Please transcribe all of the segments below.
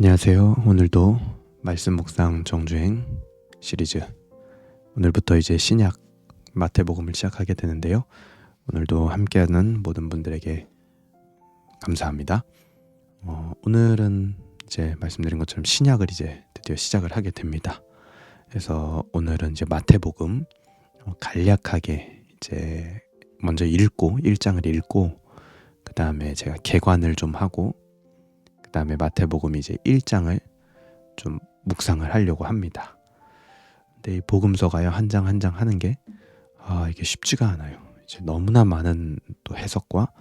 안녕하세요. 오늘도 말씀 묵상 정주행 시리즈, 오늘부터 이제 신약 마태복음을 시작하게 되는데요. 오늘도 함께하는 모든 분들에게 감사합니다. 오늘은 이제 말씀드린 것처럼 신약을 이제 드디어 시작을 하게 됩니다. 그래서 오늘은 이제 마태복음 간략하게 이제 먼저 읽고 1장을 읽고 그 다음에 제가 개관을 좀 하고 그 다음에 마태복음 이제 1장을 좀 묵상을 하려고 합니다. 근데 이 복음서가요, 한 장 한 장 하는 게 이게 쉽지가 않아요. 이제 너무나 많은 또 해석과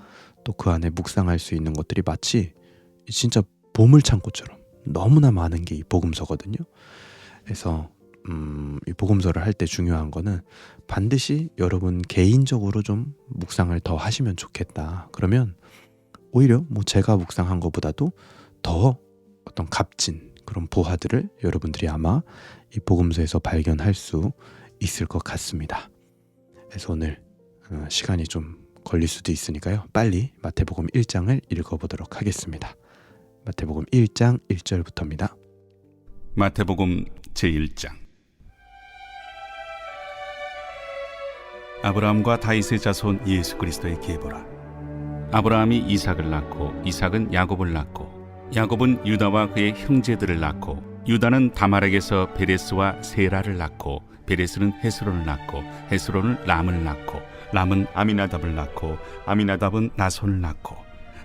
또 그 안에 묵상할 수 있는 것들이 마치 진짜 보물창고처럼 너무나 많은 게 이 복음서거든요. 그래서 이 복음서를 할 때 중요한 거는 반드시 여러분 개인적으로 좀 묵상을 더 하시면 좋겠다. 그러면 오히려 제가 묵상한 것보다도 더 어떤 값진 그런 보화들을 여러분들이 아마 이 복음서에서 발견할 수 있을 것 같습니다. 그래서 오늘 시간이 좀 걸릴 수도 있으니까요, 빨리 마태복음 1장을 읽어보도록 하겠습니다. 마태복음 1장 1절부터입니다. 마태복음 제1장. 아브라함과 다윗의 자손 예수 그리스도의 계보라. 아브라함이 이삭을 낳고 이삭은 야곱을 낳고 야곱은 유다와 그의 형제들을 낳고 유다는 다말에게서 베레스와 세라를 낳고 베레스는 헤스론을 낳고 헤스론은 람을 낳고 람은 아미나답을 낳고 아미나답은 나손을 낳고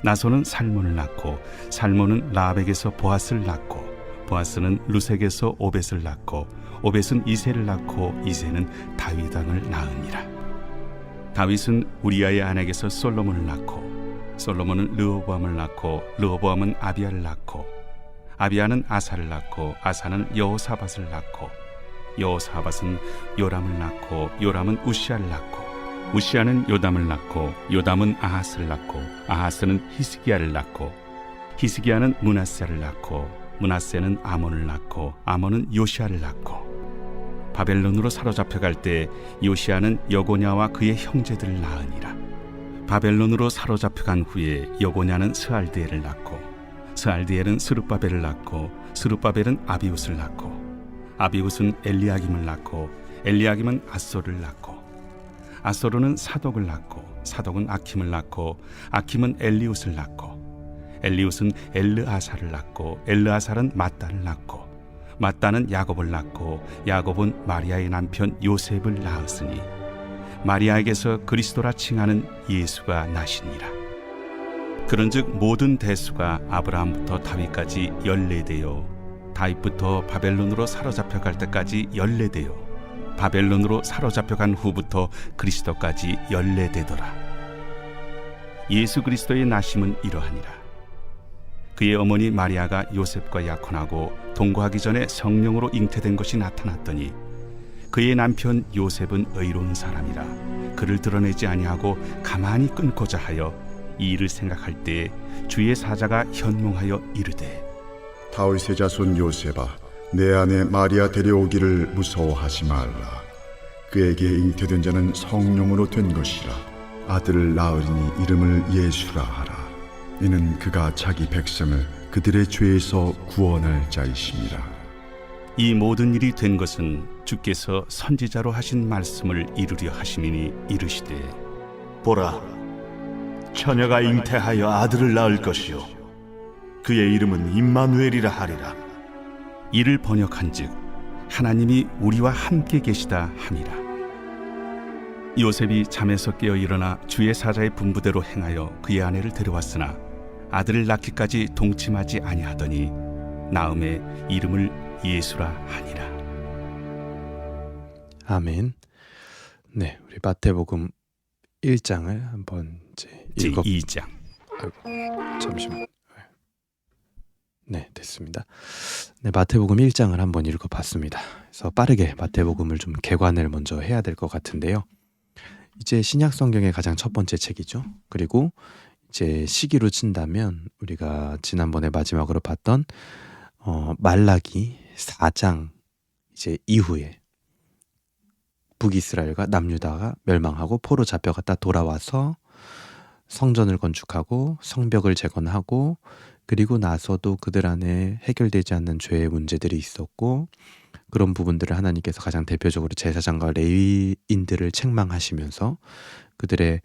나손은 살몬을 낳고 살몬은 라합에게서 보아스를 낳고 보아스는 루색에서 오벳을 낳고 오벳은 이새를 낳고 이새는 다윗 왕을 낳으니라. 다윗은 우리아의 아내에게서 솔로몬을 낳고 솔로몬은 르호보암을 낳고 르호보암은 아비야를 낳고 아비야는 아사를 낳고 아사는 여호사밧을 낳고 여호사밧은 요람을 낳고 요람은 우시아를 낳고 우시아는 요담을 낳고 요담은 아하스를 낳고 아하스는 히스기야를 낳고 히스기야는 므낫세를 낳고 므낫세는 아몬을 낳고 아몬은 요시아를 낳고 바벨론으로 사로잡혀갈 때 요시아는 여고냐와 그의 형제들을 낳으니라. 바벨론으로 사로잡혀간 후에 여고냐는 스알드엘을 낳고 스알드엘은 스룹바벨을 낳고 스룹바벨은 아비웃을 낳고 아비웃은 엘리야김을 낳고 엘리야김은 아소를 낳고 아소르는 사독을 낳고 사독은 아킴을 낳고 아킴은 엘리웃을 낳고 엘리웃은 엘르아사를 낳고 엘르아살은 mat단을 낳고 mat단은 야곱을 낳고 야곱은 마리아의 남편 요셉을 낳았으니 마리아에게서 그리스도라 칭하는 예수가 나시니라. 그런즉 모든 대수가 아브라함부터 다윗까지 14대요 다윗부터 바벨론으로 사로잡혀갈 때까지 14대요 바벨론으로 사로잡혀간 후부터 그리스도까지 14대더라. 예수 그리스도의 나심은 이러하니라. 그의 어머니 마리아가 요셉과 약혼하고 동거하기 전에 성령으로 잉태된 것이 나타났더니 그의 남편 요셉은 의로운 사람이라 그를 드러내지 아니하고 가만히 끊고자 하여 이 일을 생각할 때에 주의 사자가 현몽하여 이르되 다윗의 자손 요셉아, 내 아내 마리아 데려오기를 무서워하지 말라. 그에게 잉태된 자는 성령으로 된 것이라. 아들을 낳으리니 이름을 예수라 하라. 이는 그가 자기 백성을 그들의 죄에서 구원할 자이심이라. 이 모든 일이 된 것은 주께서 선지자로 하신 말씀을 이루려 하심이니 이르시되 보라, 처녀가 잉태하여 아들을 낳을 것이요 그의 이름은 임마누엘이라 하리라. 이를 번역한즉 하나님이 우리와 함께 계시다 함이라. 요셉이 잠에서 깨어 일어나 주의 사자의 분부대로 행하여 그의 아내를 데려왔으나 아들을 낳기까지 동침하지 아니하더니 나음에 이름을 예수라 하니라. 아멘. 네, 우리 마태복음 1장을 한번 이제 읽어. 제2장. 잠시만. 네, 됐습니다. 네, 마태복음 1장을 한번 읽어봤습니다. 그래서 빠르게 마태복음을 좀 개관을 먼저 해야 될 것 같은데요. 이제 신약 성경의 가장 첫 번째 책이죠. 그리고 이제 시기로 친다면 우리가 지난번에 마지막으로 봤던 말라기 4장 이제 이후에 북이스라엘과 남유다가 멸망하고 포로 잡혀갔다 돌아와서 성전을 건축하고 성벽을 재건하고 그리고 나서도 그들 안에 해결되지 않는 죄의 문제들이 있었고 그런 부분들을 하나님께서 가장 대표적으로 제사장과 레위인들을 책망하시면서 그들의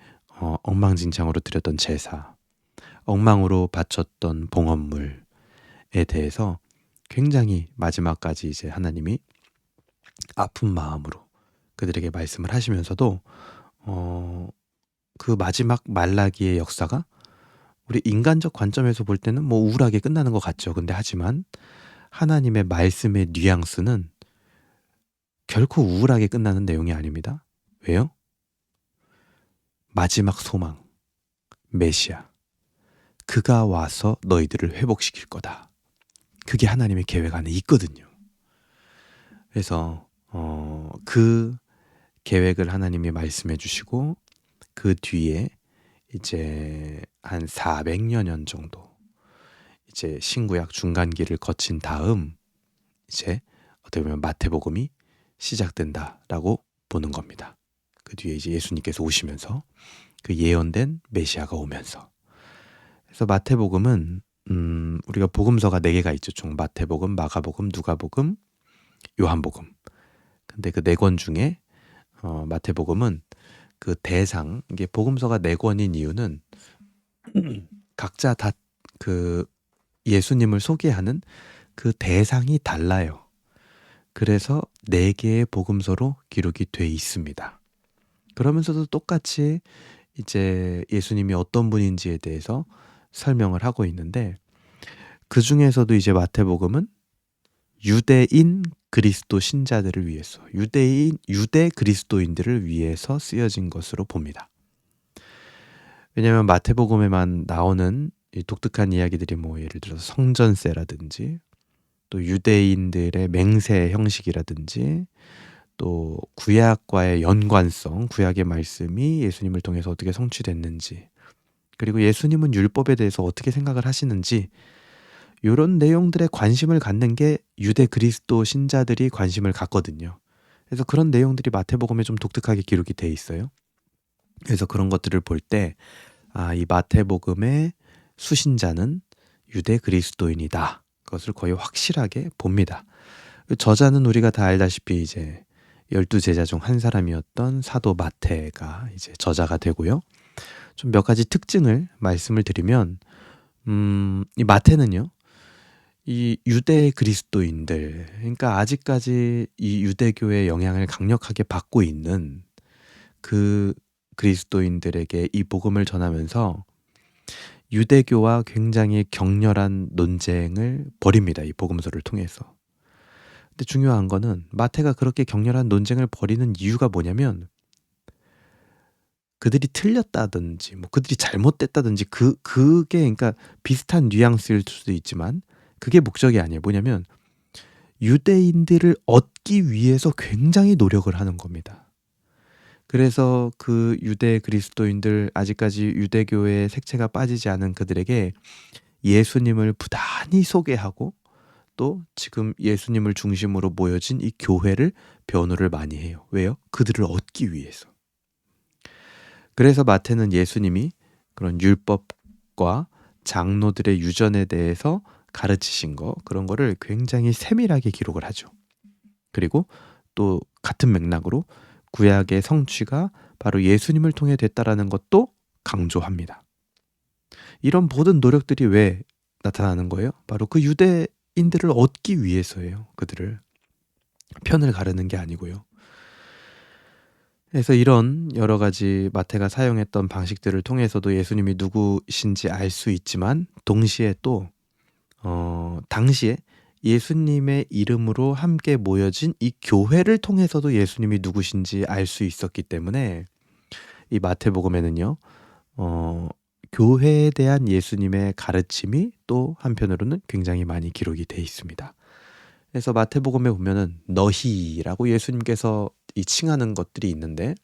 엉망진창으로 드렸던 제사, 엉망으로 바쳤던 봉헌물에 대해서 굉장히 마지막까지 이제 하나님이 아픈 마음으로 그들에게 말씀을 하시면서도 그 마지막 말라기의 역사가 우리 인간적 관점에서 볼 때는 뭐 우울하게 끝나는 것 같죠. 근데 하지만 하나님의 말씀의 뉘앙스는 결코 우울하게 끝나는 내용이 아닙니다. 왜요? 마지막 소망, 메시아. 그가 와서 너희들을 회복시킬 거다. 그게 하나님의 계획 안에 있거든요. 그래서 그 계획을 하나님이 말씀해 주시고 그 뒤에 이제 한 400여 년 정도 이제 신구약 중간기를 거친 다음 이제 어떻게 보면 마태복음이 시작된다라고 보는 겁니다. 그 뒤에 이제 예수님께서 오시면서 그 예언된 메시아가 오면서 그래서 마태복음은 우리가 복음서가 4개가 있죠. 총 마태복음, 마가복음, 누가복음, 요한복음. 근데 그 4권 중에 마태복음은 그 대상, 이게 복음서가 4권인 이유는 각자 다 그 예수님을 소개하는 그 대상이 달라요. 그래서 4개의 복음서로 기록이 돼 있습니다. 그러면서도 똑같이 이제 예수님이 어떤 분인지에 대해서 설명을 하고 있는데 그 중에서도 이제 마태복음은 유대인 그리스도 신자들을 위해서 유대 그리스도인들을 위해서 쓰여진 것으로 봅니다. 왜냐하면 마태복음에만 나오는 이 독특한 이야기들이 뭐 예를 들어서 성전세라든지 또 유대인들의 맹세 형식이라든지 또 구약과의 연관성, 구약의 말씀이 예수님을 통해서 어떻게 성취됐는지 그리고 예수님은 율법에 대해서 어떻게 생각을 하시는지 이런 내용들에 관심을 갖는 게 유대 그리스도 신자들이 관심을 갖거든요. 그래서 그런 내용들이 마태복음에 좀 독특하게 기록이 돼 있어요. 그래서 그런 것들을 볼 때 이 마태복음의 수신자는 유대 그리스도인이다. 그것을 거의 확실하게 봅니다. 저자는 우리가 다 알다시피 이제 12제자 중 한 사람이었던 사도 마태가 이제 저자가 되고요. 좀 몇 가지 특징을 말씀을 드리면 이 마태는요. 이 유대 그리스도인들, 그러니까 아직까지 이 유대교의 영향을 강력하게 받고 있는 그 그리스도인들에게 이 복음을 전하면서 유대교와 굉장히 격렬한 논쟁을 벌입니다. 이 복음서를 통해서. 근데 중요한 거는 마태가 그렇게 격렬한 논쟁을 벌이는 이유가 뭐냐면 그들이 틀렸다든지 뭐 그들이 잘못됐다든지 그게 그러니까 비슷한 뉘앙스일 수도 있지만 그게 목적이 아니에요. 뭐냐면 유대인들을 얻기 위해서 굉장히 노력을 하는 겁니다. 그래서 그 유대 그리스도인들 아직까지 유대교의 색채가 빠지지 않은 그들에게 예수님을 부단히 소개하고 또 지금 예수님을 중심으로 모여진 이 교회를 변호를 많이 해요. 왜요? 그들을 얻기 위해서. 그래서 마태는 예수님이 그런 율법과 장로들의 유전에 대해서 가르치신 거 그런 거를 굉장히 세밀하게 기록을 하죠. 그리고 또 같은 맥락으로 구약의 성취가 바로 예수님을 통해 됐다라는 것도 강조합니다. 이런 모든 노력들이 왜 나타나는 거예요? 바로 그 유대인들을 얻기 위해서예요. 그들을 편을 가르는 게 아니고요. 그래서 이런 여러 가지 마태가 사용했던 방식들을 통해서도 예수님이 누구신지 알 수 있지만 동시에 또 당시에 예수님의 이름으로 함께 모여진 이 교회를 통해서도 예수님이 누구신지 알 수 있었기 때문에 이 마태복음에는요. 교회에 대한 예수님의 가르침이 또 한편으로는 굉장히 많이 기록이 돼 있습니다. 그래서 마태복음에 보면은 너희라고 예수님께서 이 칭하는 것들이 있는데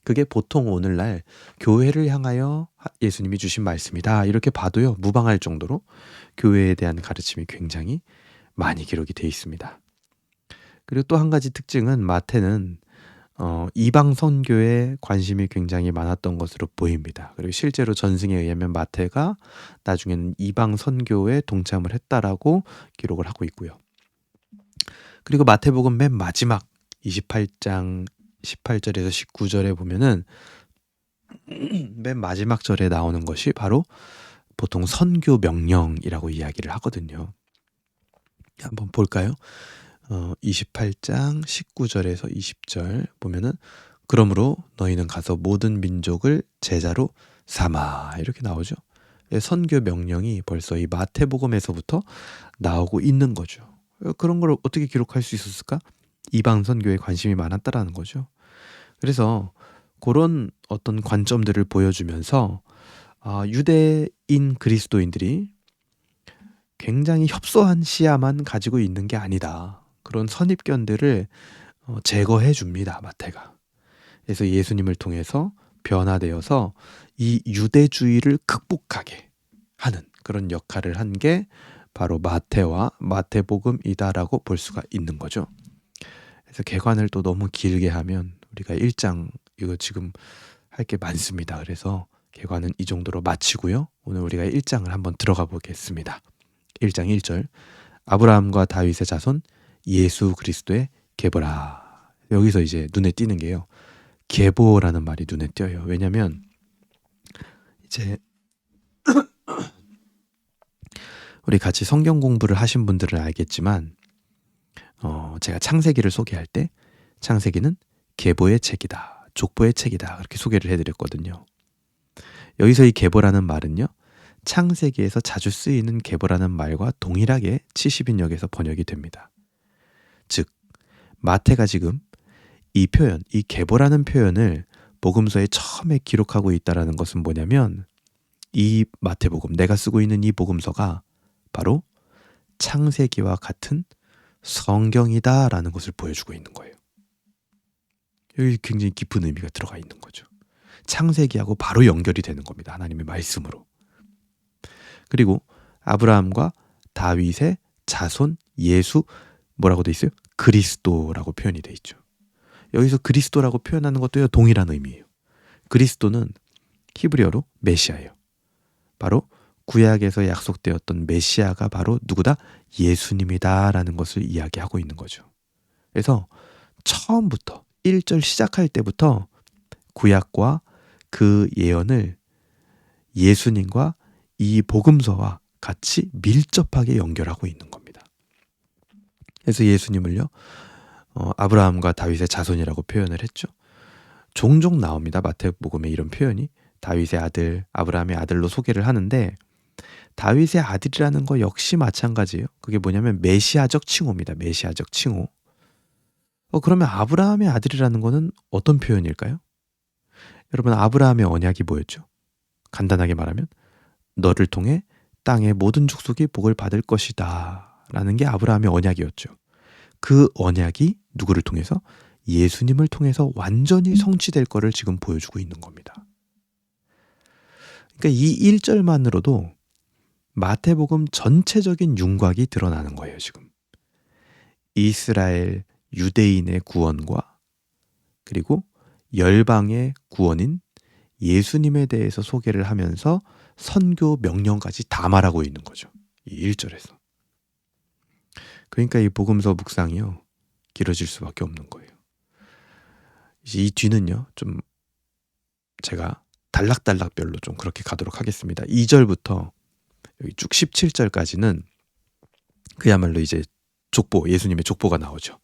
그게 보통 오늘날 교회를 향하여 예수님이 주신 말씀이다. 이렇게 봐도요. 무방할 정도로 교회에 대한 가르침이 굉장히 많이 기록이 돼 있습니다. 그리고 또 한 가지 특징은 마태는 이방 선교에 관심이 굉장히 많았던 것으로 보입니다. 그리고 실제로 전승에 의하면 마태가 나중에는 이방 선교에 동참을 했다라고 기록을 하고 있고요. 그리고 마태복음 맨 마지막 28장 18절에서 19절에 보면은 맨 마지막 절에 나오는 것이 바로 보통 선교 명령이라고 이야기를 하거든요. 한번 볼까요? 28장 19절에서 20절 보면은 그러므로 너희는 가서 모든 민족을 제자로 삼아 이렇게 나오죠. 선교 명령이 벌써 이 마태복음에서부터 나오고 있는 거죠. 그런 걸 어떻게 기록할 수 있었을까? 이방 선교에 관심이 많았다라는 거죠. 그래서 그런 어떤 관점들을 보여주면서 유대인 그리스도인들이 굉장히 협소한 시야만 가지고 있는 게 아니다. 그런 선입견들을 제거해 줍니다. 마태가. 그래서 예수님을 통해서 변화되어서 이 유대주의를 극복하게 하는 그런 역할을 한 게 바로 마태와 마태복음이다라고 볼 수가 있는 거죠. 그래서 개관을 또 너무 길게 하면 우리가 1장 이거 지금 할 게 많습니다. 그래서 개관은 이 정도로 마치고요. 오늘 우리가 1장을 한번 들어가 보겠습니다. 1장 1절 아브라함과 다윗의 자손 예수 그리스도의 계보라. 여기서 이제 눈에 띄는 게요. 계보라는 말이 눈에 띄어요. 왜냐면 이제 우리 같이 성경 공부를 하신 분들은 알겠지만 제가 창세기를 소개할 때 창세기는 계보의 책이다. 족보의 책이다. 그렇게 소개를 해드렸거든요. 여기서 이 계보라는 말은요. 창세기에서 자주 쓰이는 계보라는 말과 동일하게 70인역에서 번역이 됩니다. 즉 마태가 지금 이 표현, 이 계보라는 표현을 복음서에 처음에 기록하고 있다는 것은 뭐냐면 이 마태복음, 내가 쓰고 있는 이 복음서가 바로 창세기와 같은 성경이다라는 것을 보여주고 있는 거예요. 여기 굉장히 깊은 의미가 들어가 있는 거죠. 창세기하고 바로 연결이 되는 겁니다. 하나님의 말씀으로. 그리고 아브라함과 다윗의 자손 예수 뭐라고 돼 있어요? 그리스도라고 표현이 돼 있죠. 여기서 그리스도라고 표현하는 것도 동일한 의미예요. 그리스도는 히브리어로 메시아예요. 바로 구약에서 약속되었던 메시아가 바로 누구다? 예수님이다라는 것을 이야기하고 있는 거죠. 그래서 처음부터 1절 시작할 때부터 구약과 그 예언을 예수님과 이 복음서와 같이 밀접하게 연결하고 있는 겁니다. 그래서 예수님을요 아브라함과 다윗의 자손이라고 표현을 했죠. 종종 나옵니다. 마태복음에 이런 표현이 다윗의 아들, 아브라함의 아들로 소개를 하는데 다윗의 아들이라는 거 역시 마찬가지예요. 그게 뭐냐면 메시아적 칭호입니다. 메시아적 칭호. 그러면 아브라함의 아들이라는 거는 어떤 표현일까요? 여러분 아브라함의 언약이 뭐였죠? 간단하게 말하면 너를 통해 땅의 모든 족속이 복을 받을 것이다 라는 게 아브라함의 언약이었죠. 그 언약이 누구를 통해서? 예수님을 통해서 완전히 성취될 거를 지금 보여주고 있는 겁니다. 그러니까 이 1절만으로도 마태복음 전체적인 윤곽이 드러나는 거예요. 지금 이스라엘 유대인의 구원과 그리고 열방의 구원인 예수님에 대해서 소개를 하면서 선교 명령까지 다 말하고 있는 거죠. 이 1절에서. 그러니까 이 복음서 묵상이요 길어질 수밖에 없는 거예요. 이제 이 뒤는요 좀 제가 단락단락별로 좀 그렇게 가도록 하겠습니다. 2절부터 여기 쭉 17절까지는 그야말로 이제 족보, 예수님의 족보가 나오죠.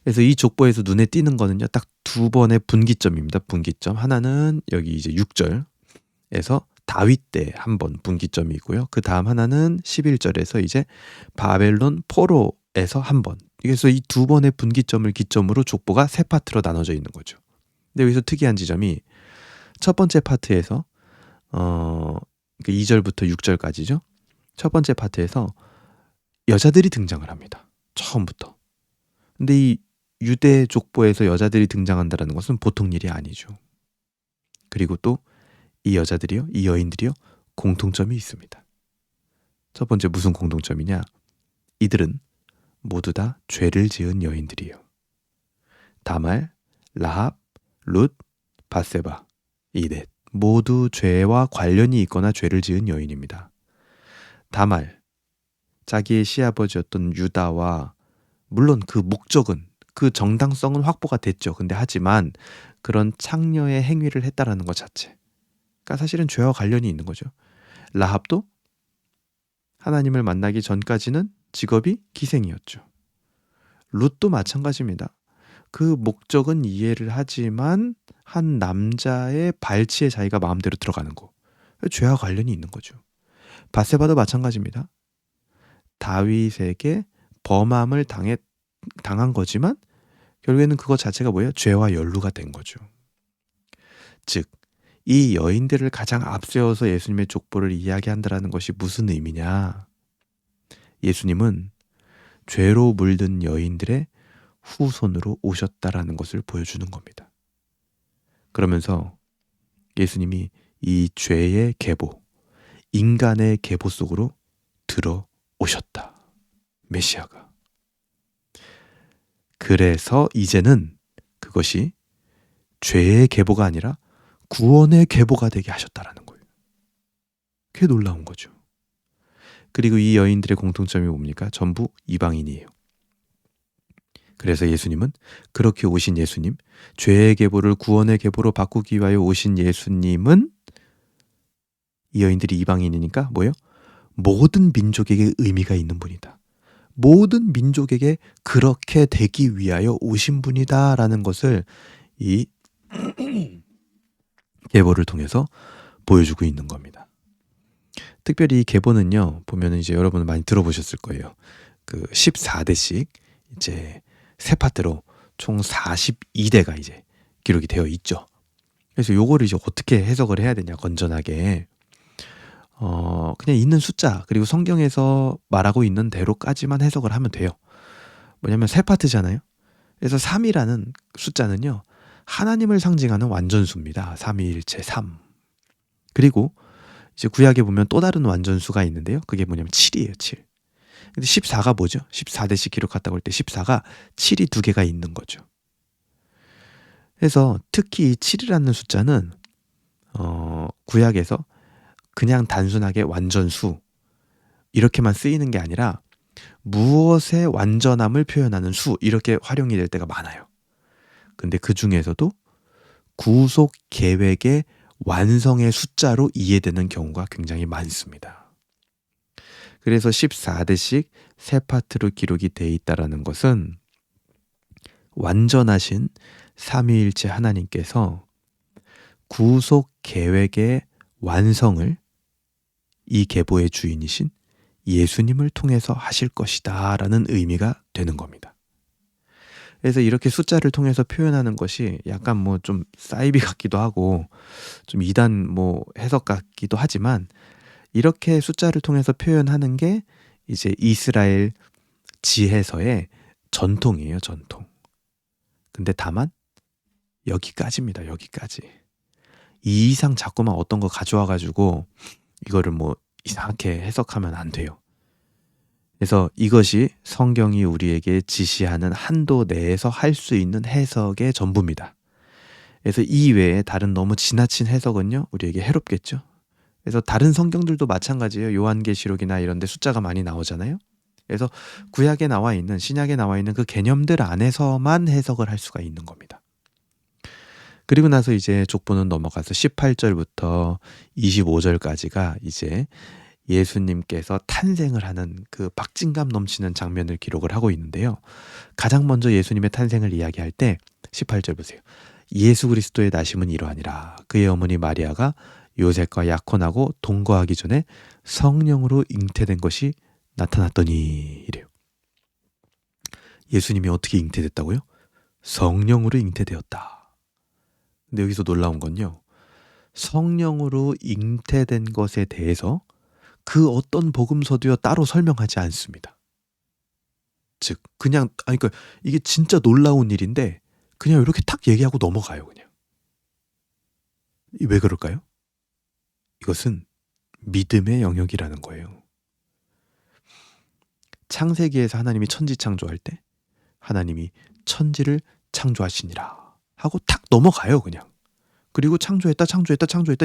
그래서 이 족보에서 눈에 띄는 거는요 딱 두 번의 분기점입니다. 분기점 하나는 여기 이제 6절에서 다윗 때 한 번 분기점이 있고요. 그 다음 하나는 11절에서 이제 바벨론 포로에서 한 번. 그래서 이 두 번의 분기점을 기점으로 족보가 세 파트로 나눠져 있는 거죠. 근데 여기서 특이한 지점이 첫 번째 파트에서 2절부터 6절까지죠. 첫 번째 파트에서 여자들이 등장을 합니다. 처음부터. 근데 이 유대 족보에서 여자들이 등장한다는 것은 보통 일이 아니죠. 그리고 또 이 여자들이요, 이 여인들이요, 공통점이 있습니다. 첫 번째 무슨 공통점이냐? 이들은 모두 다 죄를 지은 여인들이에요. 다말, 라합, 룻, 밧세바 이 넷 모두 죄와 관련이 있거나 죄를 지은 여인입니다. 다말, 자기의 시아버지였던 유다와 물론 그 목적은 그 정당성은 확보가 됐죠. 근데 하지만 그런 창녀의 행위를 했다라는 것 자체, 그러니까 사실은 죄와 관련이 있는 거죠. 라합도 하나님을 만나기 전까지는 직업이 기생이었죠. 룻도 마찬가지입니다. 그 목적은 이해를 하지만 한 남자의 발치에 자기가 마음대로 들어가는 거, 죄와 관련이 있는 거죠. 밧세바도 마찬가지입니다. 다윗에게 범함을 당한 거지만 결국에는 그것 자체가 뭐예요? 죄와 연루가 된 거죠. 즉, 이 여인들을 가장 앞세워서 예수님의 족보를 이야기한다는 것이 무슨 의미냐? 예수님은 죄로 물든 여인들의 후손으로 오셨다라는 것을 보여주는 겁니다. 그러면서 예수님이 이 죄의 계보, 인간의 계보 속으로 들어오셨다. 메시아가. 그래서 이제는 그것이 죄의 계보가 아니라 구원의 계보가 되게 하셨다라는 거예요. 그게 놀라운 거죠. 그리고 이 여인들의 공통점이 뭡니까? 전부 이방인이에요. 그래서 예수님은, 그렇게 오신 예수님, 죄의 계보를 구원의 계보로 바꾸기 위하여 오신 예수님은, 이 여인들이 이방인이니까 뭐예요? 모든 민족에게 의미가 있는 분이다. 모든 민족에게 그렇게 되기 위하여 오신 분이다라는 것을 이 계보를 통해서 보여주고 있는 겁니다. 특별히 이 계보는요, 보면은 이제 여러분 많이 들어보셨을 거예요. 그 14대씩 이제 세 파트로 총 42대가 이제 기록이 되어 있죠. 그래서 요거를 이제 어떻게 해석을 해야 되냐, 건전하게. 그냥 있는 숫자, 그리고 성경에서 말하고 있는 대로까지만 해석을 하면 돼요. 뭐냐면 세 파트잖아요. 그래서 3이라는 숫자는요, 하나님을 상징하는 완전수입니다. 삼위일체 3. 그리고 이제 구약에 보면 또 다른 완전수가 있는데요. 그게 뭐냐면 7이에요, 7. 근데 14가 뭐죠? 14대씩 기록했다고 할 때 14가 7이 두 개가 있는 거죠. 그래서 특히 이 7이라는 숫자는 구약에서 그냥 단순하게 완전수 이렇게만 쓰이는 게 아니라 무엇의 완전함을 표현하는 수, 이렇게 활용이 될 때가 많아요. 근데 그 중에서도 구속 계획의 완성의 숫자로 이해되는 경우가 굉장히 많습니다. 그래서 14대씩 세 파트로 기록이 돼 있다라는 것은 완전하신 삼위일체 하나님께서 구속 계획의 완성을 이 계보의 주인이신 예수님을 통해서 하실 것이다 라는 의미가 되는 겁니다. 그래서 이렇게 숫자를 통해서 표현하는 것이 약간 뭐 좀 사이비 같기도 하고 좀 이단 뭐 해석 같기도 하지만, 이렇게 숫자를 통해서 표현하는 게 이제 이스라엘 지혜서의 전통이에요, 전통. 근데 다만 여기까지입니다, 여기까지. 이 이상 자꾸만 어떤 거 가져와 가지고 이거를 뭐 이상하게 해석하면 안 돼요. 그래서 이것이 성경이 우리에게 지시하는 한도 내에서 할 수 있는 해석의 전부입니다. 그래서 이 외에 다른 너무 지나친 해석은요, 우리에게 해롭겠죠. 그래서 다른 성경들도 마찬가지예요. 요한계시록이나 이런 데 숫자가 많이 나오잖아요. 그래서 구약에 나와 있는, 신약에 나와 있는 그 개념들 안에서만 해석을 할 수가 있는 겁니다. 그리고 나서 이제 족보는 넘어가서 18절부터 25절까지가 이제 예수님께서 탄생을 하는 그 박진감 넘치는 장면을 기록을 하고 있는데요. 가장 먼저 예수님의 탄생을 이야기할 때 18절 보세요. 예수 그리스도의 나심은 이러하니라. 그의 어머니 마리아가 요셉과 약혼하고 동거하기 전에 성령으로 잉태된 것이 나타났더니, 이래요. 예수님이 어떻게 잉태됐다고요? 성령으로 잉태되었다. 근데 여기서 놀라운 건요, 성령으로 잉태된 것에 대해서 그 어떤 복음서도요 따로 설명하지 않습니다. 즉 그냥 그러니까 이게 진짜 놀라운 일인데 그냥 이렇게 탁 얘기하고 넘어가요. 그냥. 왜 그럴까요? 이것은 믿음의 영역이라는 거예요. 창세기에서 하나님이 천지 창조할 때 하나님이 천지를 창조하시니라 하고 탁 넘어가요 그냥. 그리고 창조했다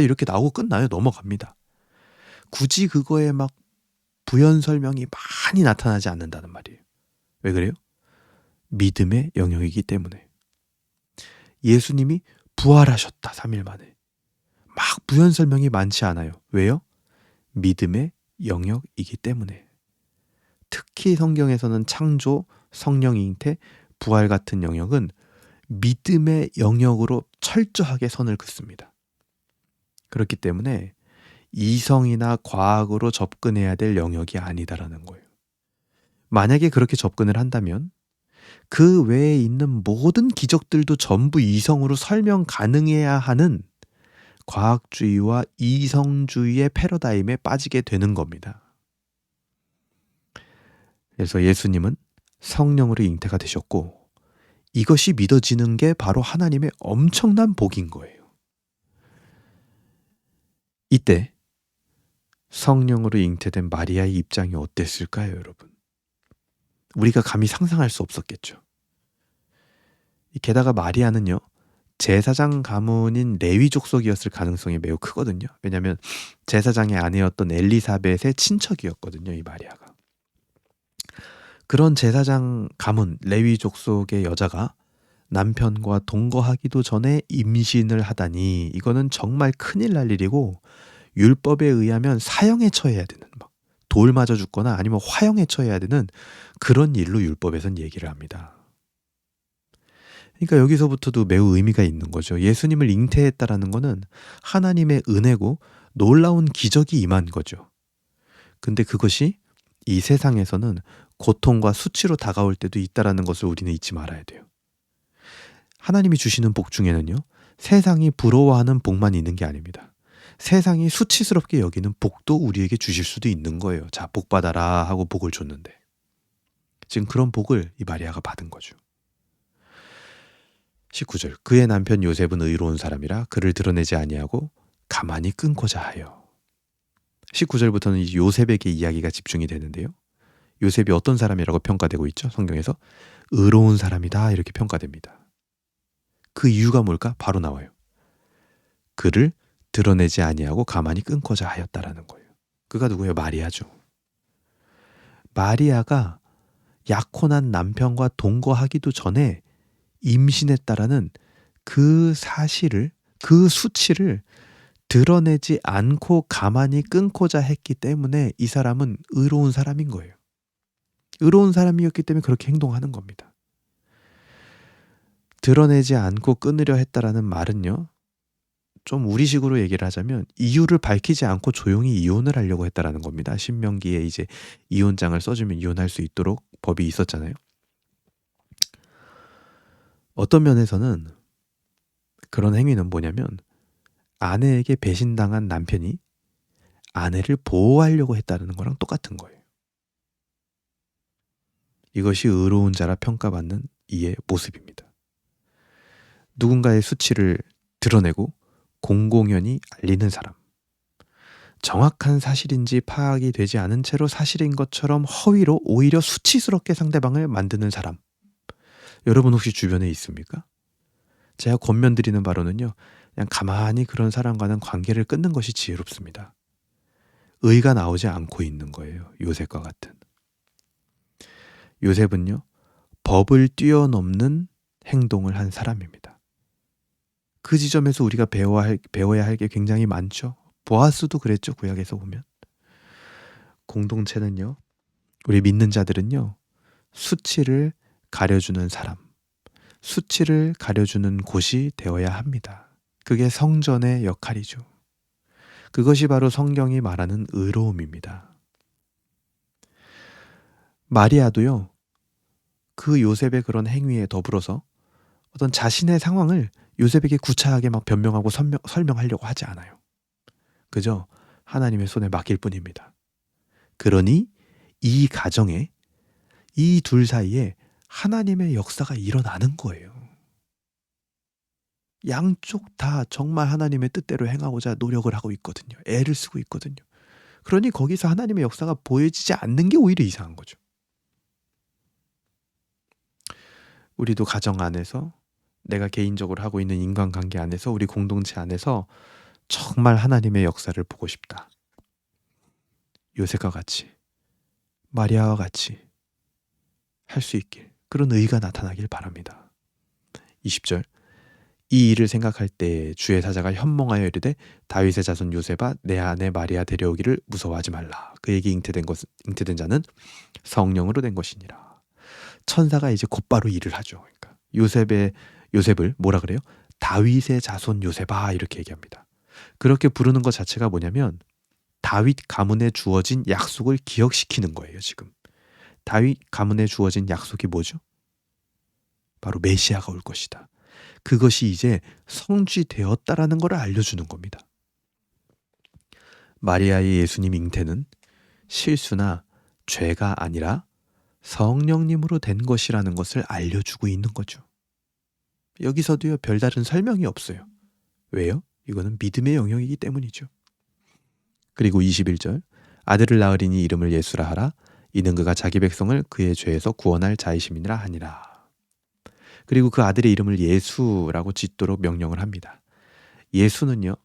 이렇게 나오고 끝나요. 넘어갑니다. 굳이 그거에 막 부연 설명이 많이 나타나지 않는다는 말이에요. 왜 그래요? 믿음의 영역이기 때문에. 예수님이 부활하셨다 3일 만에. 막 부연 설명이 많지 않아요. 왜요? 믿음의 영역이기 때문에. 특히 성경에서는 창조, 성령 잉태, 부활 같은 영역은 믿음의 영역으로 철저하게 선을 긋습니다. 그렇기 때문에 이성이나 과학으로 접근해야 될 영역이 아니다라는 거예요. 만약에 그렇게 접근을 한다면 그 외에 있는 모든 기적들도 전부 이성으로 설명 가능해야 하는 과학주의와 이성주의의 패러다임에 빠지게 되는 겁니다. 그래서 예수님은 성령으로 잉태가 되셨고 이것이 믿어지는 게 바로 하나님의 엄청난 복인 거예요. 이때 성령으로 잉태된 마리아의 입장이 어땠을까요, 여러분? 우리가 감히 상상할 수 없었겠죠. 게다가 마리아는요, 제사장 가문인 레위 족속이었을 가능성이 매우 크거든요. 왜냐하면 제사장의 아내였던 엘리사벳의 친척이었거든요, 이 마리아가. 그런 제사장 가문 레위 족속의 여자가 남편과 동거하기도 전에 임신을 하다니 이거는 정말 큰일 날 일이고 율법에 의하면 사형에 처해야 되는 돌 맞아 죽거나 아니면 화형에 처해야 되는 그런 일로 율법에선 얘기를 합니다. 그러니까 여기서부터도 매우 의미가 있는 거죠. 예수님을 잉태했다라는 거는 하나님의 은혜고 놀라운 기적이 임한 거죠. 근데 그것이 이 세상에서는 고통과 수치로 다가올 때도 있다라는 것을 우리는 잊지 말아야 돼요. 하나님이 주시는 복 중에는요, 세상이 부러워하는 복만 있는 게 아닙니다. 세상이 수치스럽게 여기는 복도 우리에게 주실 수도 있는 거예요. 자, 복 받아라 하고 복을 줬는데 지금 그런 복을 이 마리아가 받은 거죠. 19절, 그의 남편 요셉은 의로운 사람이라 그를 드러내지 아니하고 가만히 끊고자 하여. 19절부터는 이 요셉에게 이야기가 집중이 되는데요. 요셉이 어떤 사람이라고 평가되고 있죠? 성경에서 의로운 사람이다 이렇게 평가됩니다. 그 이유가 뭘까? 바로 나와요. 그를 드러내지 아니하고 가만히 끊고자 하였다라는 거예요. 그가 누구예요? 마리아죠. 마리아가 약혼한 남편과 동거하기도 전에 임신했다라는 그 사실을, 그 수치를 드러내지 않고 가만히 끊고자 했기 때문에 이 사람은 의로운 사람인 거예요. 의로운 사람이었기 때문에 그렇게 행동하는 겁니다. 드러내지 않고 끊으려 했다라는 말은요, 좀 우리식으로 얘기를 하자면 이유를 밝히지 않고 조용히 이혼을 하려고 했다라는 겁니다. 신명기에 이제 이혼장을 써주면 이혼할 수 있도록 법이 있었잖아요. 어떤 면에서는 그런 행위는 뭐냐면 아내에게 배신당한 남편이 아내를 보호하려고 했다는 거랑 똑같은 거예요. 이것이 의로운 자라 평가받는 이의 모습입니다. 누군가의 수치를 드러내고 공공연히 알리는 사람. 정확한 사실인지 파악이 되지 않은 채로 사실인 것처럼 허위로 오히려 수치스럽게 상대방을 만드는 사람. 여러분 혹시 주변에 있습니까? 제가 권면드리는 바로는요, 그냥 가만히 그런 사람과는 관계를 끊는 것이 지혜롭습니다. 의가 나오지 않고 있는 거예요. 요셉과 같은. 요셉은요, 법을 뛰어넘는 행동을 한 사람입니다. 그 지점에서 우리가 배워야 할 게 굉장히 많죠. 보아스도 그랬죠. 구약에서 보면. 공동체는요, 우리 믿는 자들은요, 수치를 가려주는 사람, 수치를 가려주는 곳이 되어야 합니다. 그게 성전의 역할이죠. 그것이 바로 성경이 말하는 의로움입니다. 마리아도요, 그 요셉의 그런 행위에 더불어서 어떤 자신의 상황을 요셉에게 구차하게 막 변명하고 설명하려고 하지 않아요. 그저 하나님의 손에 맡길 뿐입니다. 그러니 이 가정에, 이 둘 사이에 하나님의 역사가 일어나는 거예요. 양쪽 다 정말 하나님의 뜻대로 행하고자 노력을 하고 있거든요. 애를 쓰고 있거든요. 그러니 거기서 하나님의 역사가 보여지지 않는 게 오히려 이상한 거죠. 우리도 가정 안에서 내가 개인적으로 하고 있는 인간관계 안에서, 우리 공동체 안에서 정말 하나님의 역사를 보고 싶다. 요셉과 같이, 마리아와 같이 할 수 있길, 그런 의가 나타나길 바랍니다. 20절, 이 일을 생각할 때 주의 사자가 현몽하여 이르되 다윗의 자손 요셉아 내 아내 마리아 데려오기를 무서워하지 말라. 그에게 잉태된 자는 성령으로 된 것이니라. 천사가 이제 곧바로 일을 하죠. 그러니까 요셉을 뭐라 그래요? 다윗의 자손 요셉아 이렇게 얘기합니다. 그렇게 부르는 것 자체가 뭐냐면 다윗 가문에 주어진 약속을 기억시키는 거예요. 지금 다윗 가문에 주어진 약속이 뭐죠? 바로 메시아가 올 것이다. 그것이 이제 성취되었다라는 것을 알려주는 겁니다. 마리아의 예수님 잉태는 실수나 죄가 아니라 성령님으로 된 것이라는 것을 알려주고 있는 거죠. 여기서도요, 별다른 설명이 없어요. 왜요? 이거는 믿음의 영역이기 때문이죠. 그리고 21절, 아들을 낳으리니 이름을 예수라 하라. 이는 그가 자기 백성을 그의 죄에서 구원할 자이심이니라 하니라. 그리고 그 아들의 이름을 예수라고 짓도록 명령을 합니다. 예수는요,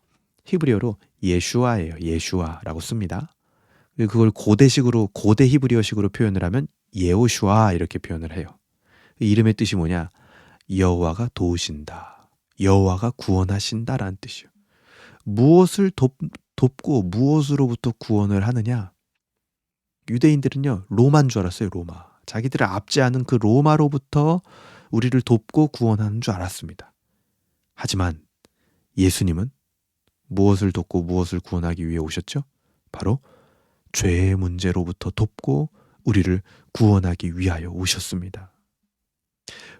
히브리어로 예슈아예요. 예슈아라고 씁니다. 그걸 고대 히브리어식으로 표현을 하면 예호슈아 이렇게 표현을 해요. 이름의 뜻이 뭐냐? 여호와가 도우신다, 여호와가 구원하신다라는 뜻이요. 무엇을 돕고 무엇으로부터 구원을 하느냐? 유대인들은요, 로마인 줄 알았어요. 로마. 자기들을 압제하는 그 로마로부터 우리를 돕고 구원하는 줄 알았습니다. 하지만 예수님은 무엇을 돕고 무엇을 구원하기 위해 오셨죠? 바로 죄의 문제로부터 돕고 우리를 구원하기 위하여 오셨습니다.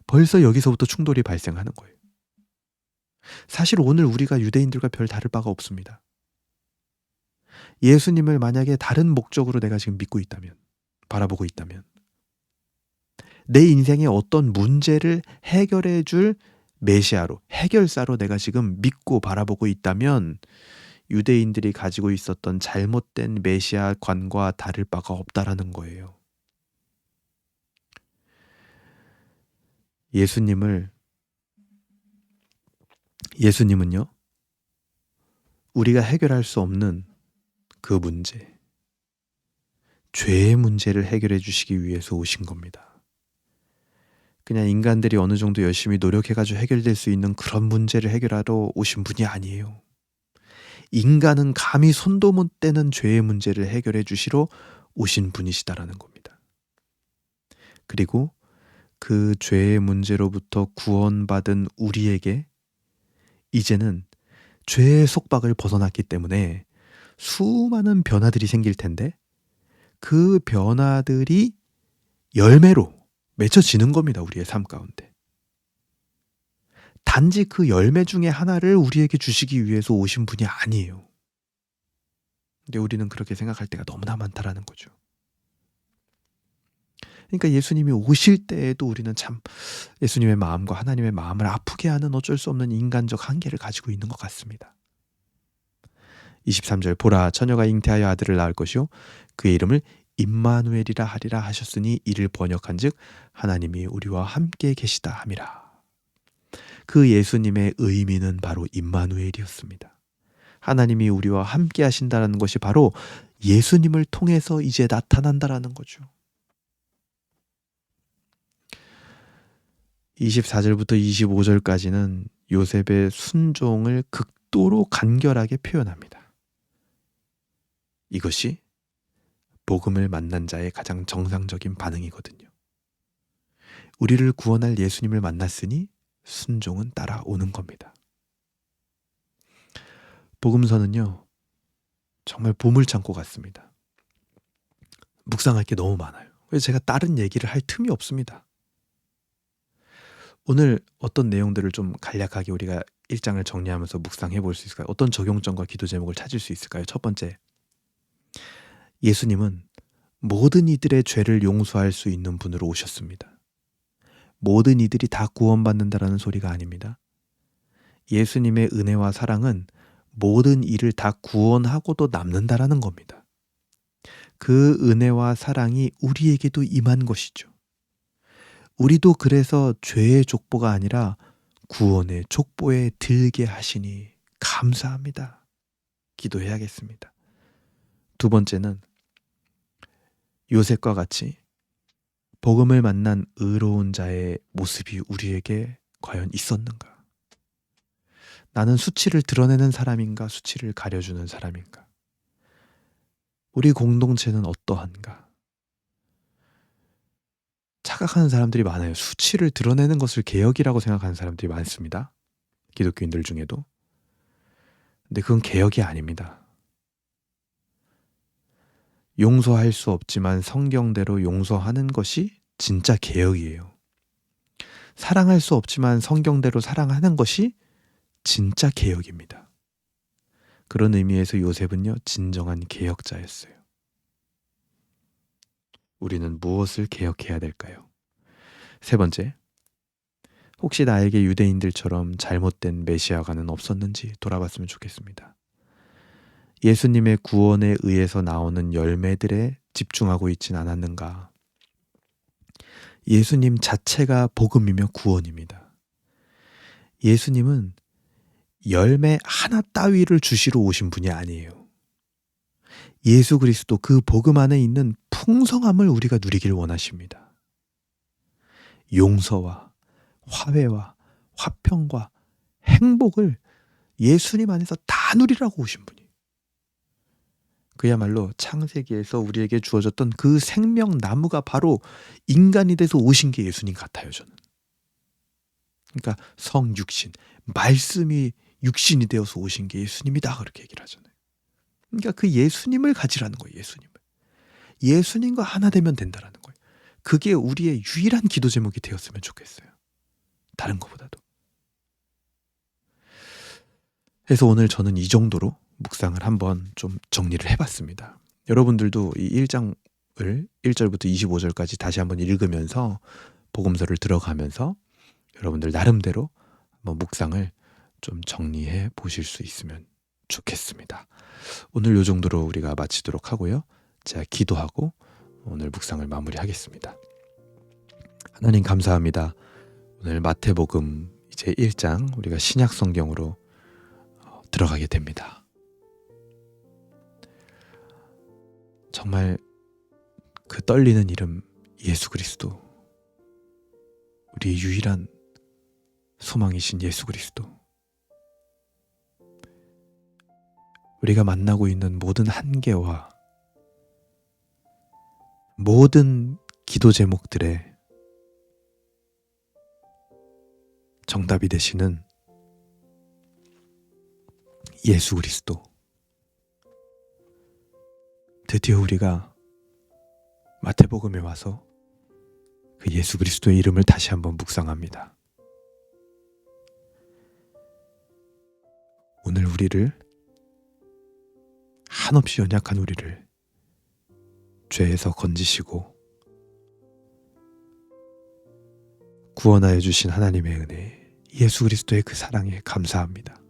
벌써 여기서부터 충돌이 발생하는 거예요. 사실 오늘 우리가 유대인들과 별 다를 바가 없습니다. 예수님을 만약에 다른 목적으로 내가 지금 믿고 있다면, 바라보고 있다면, 내 인생의 어떤 문제를 해결해 줄 메시아로, 해결사로 내가 지금 믿고 바라보고 있다면 유대인들이 가지고 있었던 잘못된 메시아관과 다를 바가 없다라는 거예요. 예수님은요, 우리가 해결할 수 없는 그 문제, 죄의 문제를 해결해 주시기 위해서 오신 겁니다. 그냥 인간들이 어느 정도 열심히 노력해가지고 해결될 수 있는 그런 문제를 해결하러 오신 분이 아니에요. 인간은 감히 손도 못 대는 죄의 문제를 해결해 주시러 오신 분이시다라는 겁니다. 그리고 그 죄의 문제로부터 구원받은 우리에게 이제는 죄의 속박을 벗어났기 때문에 수많은 변화들이 생길 텐데 그 변화들이 열매로 맺혀지는 겁니다. 우리의 삶 가운데. 단지 그 열매 중에 하나를 우리에게 주시기 위해서 오신 분이 아니에요. 근데 우리는 그렇게 생각할 때가 너무나 많다라는 거죠. 그러니까 예수님이 오실 때에도 우리는 참 예수님의 마음과 하나님의 마음을 아프게 하는 어쩔 수 없는 인간적 한계를 가지고 있는 것 같습니다. 23절, 보라 처녀가 잉태하여 아들을 낳을 것이요 그의 이름을 임마누엘이라 하리라 하셨으니 이를 번역한즉 하나님이 우리와 함께 계시다 함이라. 그 예수님의 의미는 바로 임마누엘이었습니다. 하나님이 우리와 함께 하신다는 것이 바로 예수님을 통해서 이제 나타난다라는 거죠. 24절부터 25절까지는 요셉의 순종을 극도로 간결하게 표현합니다. 이것이 복음을 만난 자의 가장 정상적인 반응이거든요. 우리를 구원할 예수님을 만났으니 순종은 따라오는 겁니다. 복음서는요, 정말 보물창고 같습니다. 묵상할 게 너무 많아요. 그래서 제가 다른 얘기를 할 틈이 없습니다. 오늘 어떤 내용들을 좀 간략하게 우리가 1장을 정리하면서 묵상해 볼 수 있을까요? 어떤 적용점과 기도 제목을 찾을 수 있을까요? 첫 번째, 예수님은 모든 이들의 죄를 용서할 수 있는 분으로 오셨습니다. 모든 이들이 다 구원받는다라는 소리가 아닙니다. 예수님의 은혜와 사랑은 모든 이를 다 구원하고도 남는다라는 겁니다. 그 은혜와 사랑이 우리에게도 임한 것이죠. 우리도 그래서 죄의 족보가 아니라 구원의 족보에 들게 하시니 감사합니다. 기도해야겠습니다. 두 번째는 요셉과 같이 복음을 만난 의로운 자의 모습이 우리에게 과연 있었는가? 나는 수치를 드러내는 사람인가? 수치를 가려주는 사람인가? 우리 공동체는 어떠한가? 착각하는 사람들이 많아요. 수치를 드러내는 것을 개혁이라고 생각하는 사람들이 많습니다. 기독교인들 중에도. 근데 그건 개혁이 아닙니다. 용서할 수 없지만 성경대로 용서하는 것이 진짜 개혁이에요. 사랑할 수 없지만 성경대로 사랑하는 것이 진짜 개혁입니다. 그런 의미에서 요셉은요, 진정한 개혁자였어요. 우리는 무엇을 개혁해야 될까요? 세 번째, 혹시 나에게 유대인들처럼 잘못된 메시아가는 없었는지 돌아봤으면 좋겠습니다. 예수님의 구원에 의해서 나오는 열매들에 집중하고 있진 않았는가? 예수님 자체가 복음이며 구원입니다. 예수님은 열매 하나 따위를 주시러 오신 분이 아니에요. 예수 그리스도 그 복음 안에 있는 풍성함을 우리가 누리길 원하십니다. 용서와 화해와 화평과 행복을 예수님 안에서 다 누리라고 오신 분이에요. 그야말로 창세기에서 우리에게 주어졌던 그 생명나무가 바로 인간이 돼서 오신 게 예수님 같아요, 저는. 그러니까 성육신, 말씀이 육신이 되어서 오신 게 예수님이다, 그렇게 얘기를 하잖아요. 그러니까 그 예수님을 가지라는 거예요, 예수님을. 예수님과 하나 되면 된다라는 거예요. 그게 우리의 유일한 기도 제목이 되었으면 좋겠어요. 다른 것보다도. 그래서 오늘 저는 이 정도로 묵상을 한번 좀 정리를 해봤습니다. 여러분들도 이 1장을 1절부터 25절까지 다시 한번 읽으면서 복음서를 들어가면서 여러분들 나름대로 한번 묵상을 좀 정리해 보실 수 있으면 좋겠습니다. 오늘 이 정도로 우리가 마치도록 하고요. 제가 기도하고 오늘 묵상을 마무리하겠습니다. 하나님 감사합니다. 오늘 마태복음 이제 1장 우리가 신약 성경으로 들어가게 됩니다. 정말 그 떨리는 이름 예수 그리스도, 우리의 유일한 소망이신 예수 그리스도, 우리가 만나고 있는 모든 한계와 모든 기도 제목들의 정답이 되시는 예수 그리스도, 드디어 우리가 마태복음에 와서 그 예수 그리스도의 이름을 다시 한번 묵상합니다. 오늘 우리를, 한없이 연약한 우리를 죄에서 건지시고 구원하여 주신 하나님의 은혜, 예수 그리스도의 그 사랑에 감사합니다.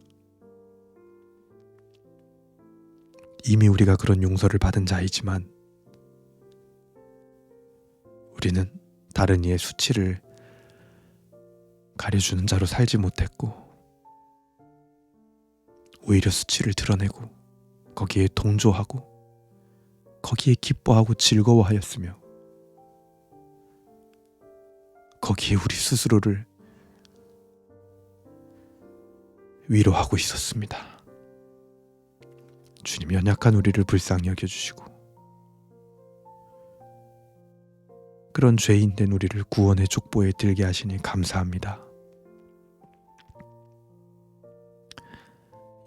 이미 우리가 그런 용서를 받은 자이지만 우리는 다른 이의 수치를 가려주는 자로 살지 못했고 오히려 수치를 드러내고 거기에 동조하고 거기에 기뻐하고 즐거워하였으며 거기에 우리 스스로를 위로하고 있었습니다. 주님, 연약한 우리를 불쌍히 여겨주시고 그런 죄인된 우리를 구원의 족보에 들게 하시니 감사합니다.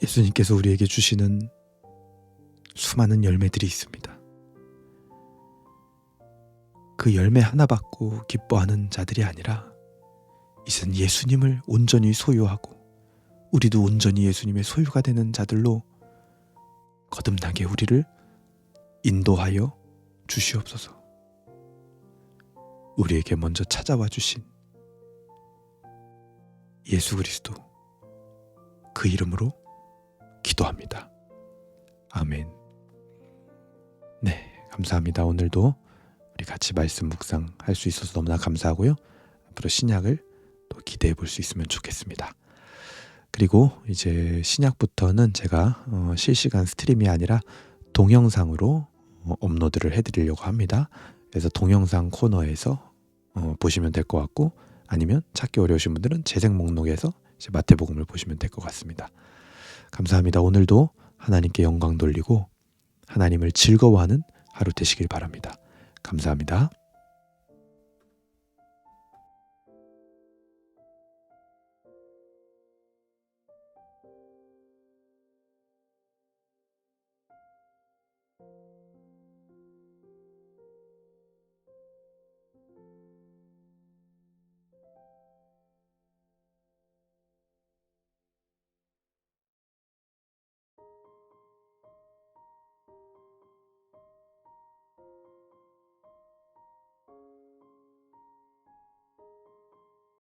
예수님께서 우리에게 주시는 수많은 열매들이 있습니다. 그 열매 하나 받고 기뻐하는 자들이 아니라 이젠 예수님을 온전히 소유하고 우리도 온전히 예수님의 소유가 되는 자들로 거듭나게 우리를 인도하여 주시옵소서. 우리에게 먼저 찾아와 주신 예수 그리스도, 그 이름으로 기도합니다. 아멘. 네, 감사합니다. 오늘도 우리 같이 말씀 묵상할 수 있어서 너무나 감사하고요. 앞으로 신약을 또 기대해 볼 수 있으면 좋겠습니다. 그리고 이제 신약부터는 제가 실시간 스트림이 아니라 동영상으로 업로드를 해드리려고 합니다. 그래서 동영상 코너에서 보시면 될 것 같고, 아니면 찾기 어려우신 분들은 재생 목록에서 이제 마태복음을 보시면 될 것 같습니다. 감사합니다. 오늘도 하나님께 영광 돌리고 하나님을 즐거워하는 하루 되시길 바랍니다. 감사합니다.